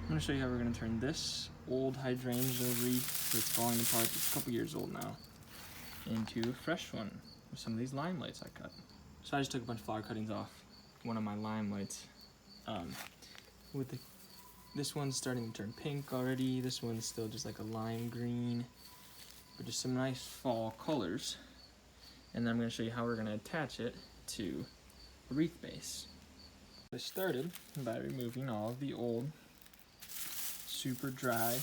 I'm going to show you how we're going to turn this old hydrangea wreath that's falling apart, it's a couple years old now, into a fresh one with some of these limelights I cut. So I just took a bunch of flower cuttings off one of my limelights. This one's starting to turn pink already. This one's still just like a lime green, but just some nice fall colors. And then I'm going to show you how we're going to attach it to a wreath base. I started by removing all of the old, super dry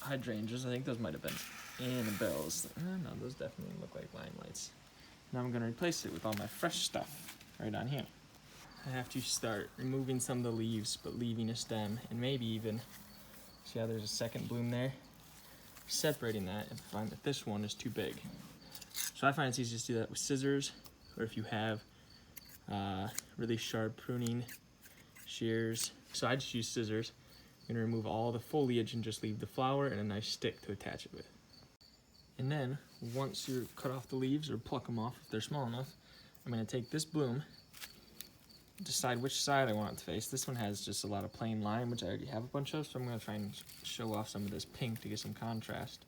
hydrangeas. I think those might have been Annabelle's. No, those definitely look like limelights. Now I'm going to replace it with all my fresh stuff right on here. I have to start removing some of the leaves, but leaving a stem, and maybe even, see how there's a second bloom there? Separating that if I find that this one is too big. So I find it's easiest to do that with scissors, or if you have really sharp pruning shears. So I just use scissors. I'm gonna remove all the foliage and just leave the flower and a nice stick to attach it with. And then once you cut off the leaves or pluck them off if they're small enough, I'm gonna take this bloom, decide which side I want it to face. This one has just a lot of plain lime, which I already have a bunch of, so I'm gonna try and show off some of this pink to get some contrast.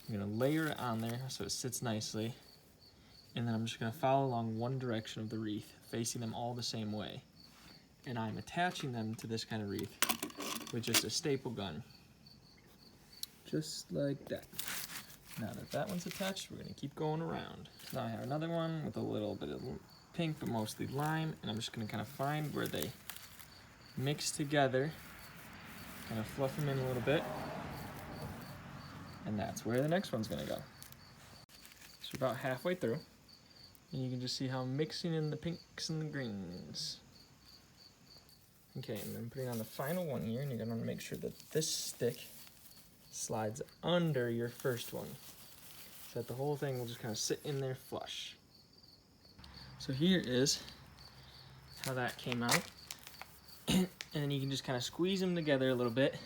I'm gonna layer it on there so it sits nicely, and then I'm just gonna follow along one direction of the wreath, facing them all the same way. And I'm attaching them to this kind of wreath with just a staple gun. Just like that. Now that that one's attached, we're gonna keep going around. Now I have another one with a little bit of pink, but mostly lime, and I'm just gonna kind of find where they mix together, kind of fluff them in a little bit, and that's where the next one's gonna go. So we're about halfway through, and you can just see how I'm mixing in the pinks and the greens. Okay, and then putting on the final one here, and you're gonna make sure that this stick slides under your first one, so that the whole thing will just kind of sit in there flush. So here is how that came out. And then you can just kind of squeeze them together a little bit,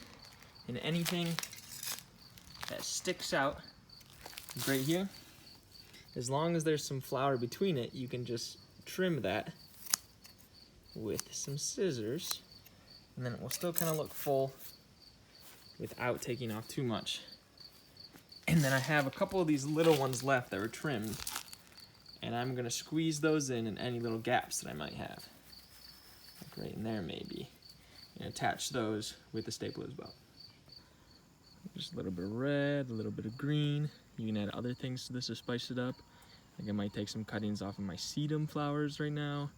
and anything that sticks out right here, as long as there's some flower between it, you can just trim that with some scissors, and then it will still kind of look full without taking off too much. And then I have a couple of these little ones left that were trimmed, and I'm gonna squeeze those in any little gaps that I might have. Like right in there maybe. And attach those with the staple as well. Just a little bit of red, a little bit of green. You can add other things to this to spice it up. Like I might take some cuttings off of my sedum flowers right now,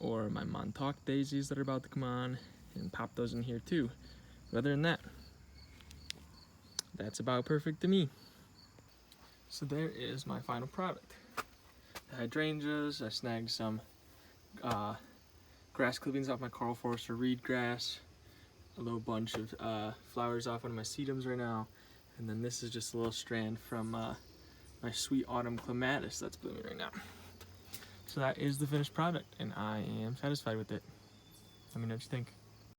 or my Montauk daisies that are about to come on, and pop those in here too. But other than that, that's about perfect to me. So there is my final product. The hydrangeas, I snagged some grass clippings off my Carl Forster reed grass, a little bunch of flowers off one of my sedums right now, and then this is just a little strand from my sweet autumn clematis that's blooming right now. So that is the finished product, and I am satisfied with it. Let me know what you think.